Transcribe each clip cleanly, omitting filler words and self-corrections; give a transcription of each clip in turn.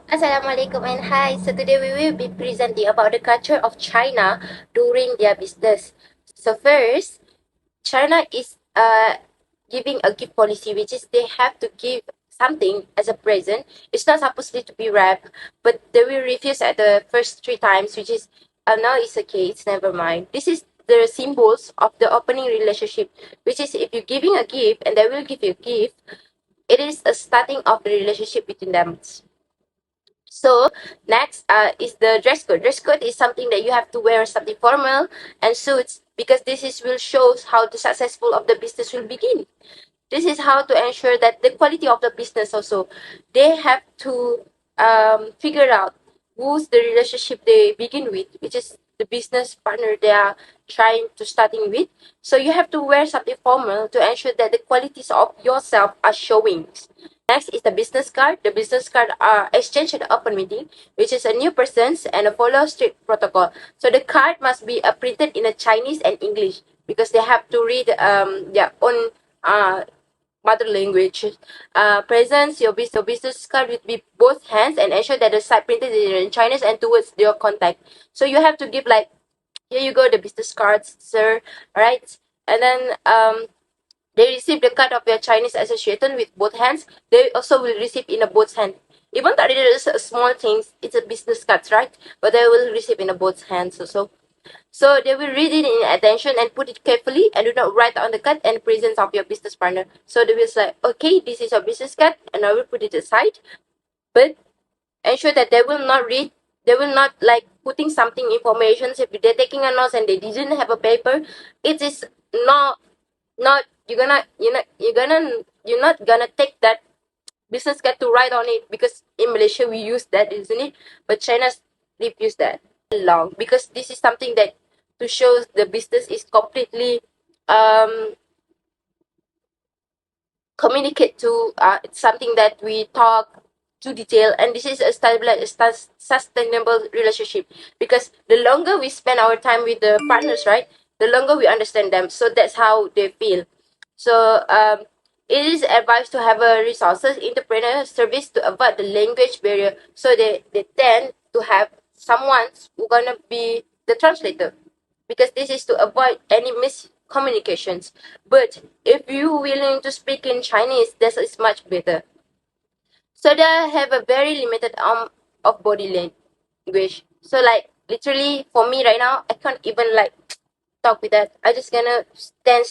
Assalamualaikum and hi. So today we will be presenting about the culture of China during their business. So first, China is giving a gift policy, which is they have to give something as a present. It's not supposed to be wrapped, but they will refuse at the first three times, which is no, it's okay, it's never mind. This is the symbols of the opening relationship, which is if you're giving a gift and they will give you a gift, it is a starting of the relationship between them. So next is the dress code. Dress code is something that you have to wear something formal and suits because this is will shows how the successful of the business will begin. This is how to ensure that the quality of the business also. They have to figure out who's the relationship they begin with, which is the business partner they are trying to starting with. So you have to wear something formal to ensure that the qualities of yourself are showing. Next is the business card. The business card are exchanged at the open meeting, which is a new persons and a follow strict protocol. So the card must be printed in a Chinese and English because they have to read their own mother language. Presents your business card with be both hands and ensure that the side printed is in Chinese and towards your contact. So you have to give like, here you go, the business cards, sir. Alright. And then they receive the card of your Chinese association with both hands. They also will receive in a both hand. Even though it is a small things, it's a business card, right? But they will receive in a both hands also. So they will read it in attention and put it carefully and do not write on the card and presence of your business partner. So they will say, okay, this is your business card and I will put it aside. But ensure that they will not read, they will not like putting something information. If they're taking a notes and they didn't have a paper, it is not you're not gonna take that business card to write on it because in Malaysia we use that, isn't it? But China's refuse that long because this is something that to show the business is completely communicate to it's something that we talk to detail, and this is a sustainable relationship because the longer we spend our time with the partners, right, the longer we understand them, so that's how they feel. So it is advised to have a resources entrepreneur service to avoid the language barrier, so they tend to have someone who gonna be the translator because this is to avoid any miscommunications. But if you willing to speak in Chinese, that is much better. So they have a very limited of body language. So like literally for me right now, I can't even like talk with that. I just gonna stand.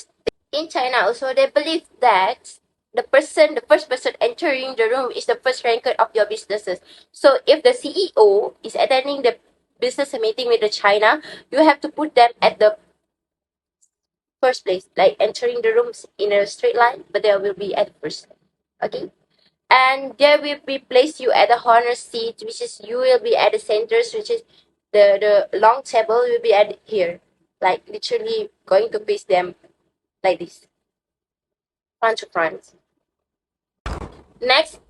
In China also, they believe that the first person entering the room is the first ranker of your businesses. So if the CEO is attending the business meeting with the China, you have to put them at the first place, like entering the rooms in a straight line, but they will be at first. Okay. And there will be place you at the corner seat, which is you will be at the centers, which is the long table will be at here. Like literally going to face them like this. Front to front. Next,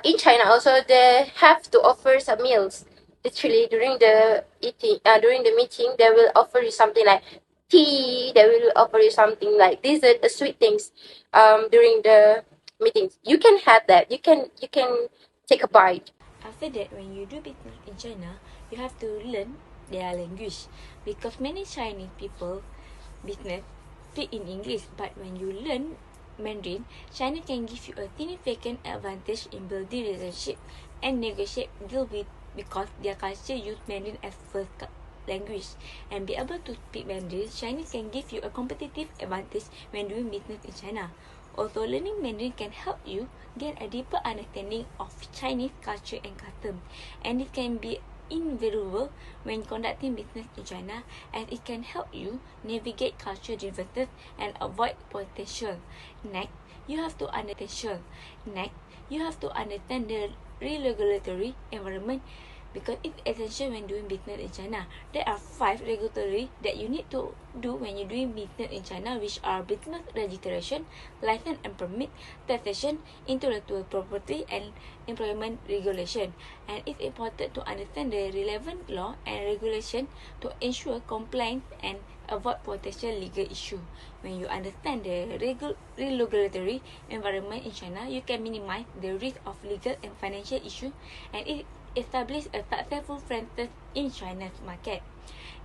in China also they have to offer some meals. Literally during the meeting, they will offer you something like tea. They will offer you something like dessert, sweet things. During the meetings, you can have that. You can take a bite. After that, when you do business in China, you have to learn their language because many Chinese people business speak in English, but when you learn Mandarin, China can give you a significant advantage in building relationship and negotiate deal with because their culture use Mandarin as first language. And be able to speak Mandarin, Chinese can give you a competitive advantage when doing business in China. Also, learning Mandarin can help you gain a deeper understanding of Chinese culture and custom, and it can be invaluable when conducting business in China, as it can help you navigate cultural differences and avoid potential. Next, you have to understand the regulatory environment because it's essential when doing business in China. There are 5 regulatory that you need to do when you're doing business in China, which are business registration, license and permit, taxation, intellectual property, and employment regulation. And it's important to understand the relevant law and regulation to ensure compliance and avoid potential legal issue. When you understand the regulatory environment in China, you can minimize the risk of legal and financial issue, and it establish a successful franchise in China's market.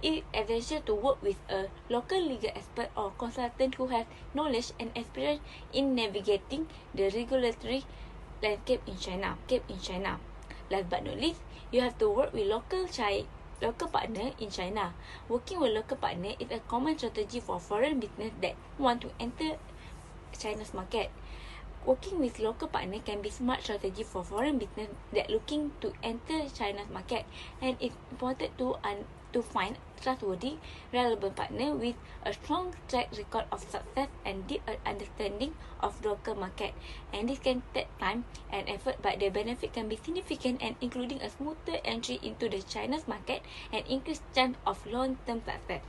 It is essential to work with a local legal expert or consultant who has knowledge and experience in navigating the regulatory landscape in China. Last but not least, you have to work with local partner in China. Working with local partner is a common strategy for foreign business that want to enter China's market. Working with local partner can be smart strategy for foreign business that looking to enter China's market, and it's important to find trustworthy, relevant partner with a strong track record of success and deep understanding of local market. And this can take time and effort, but the benefit can be significant, and including a smoother entry into the China's market and increased chance of long-term success.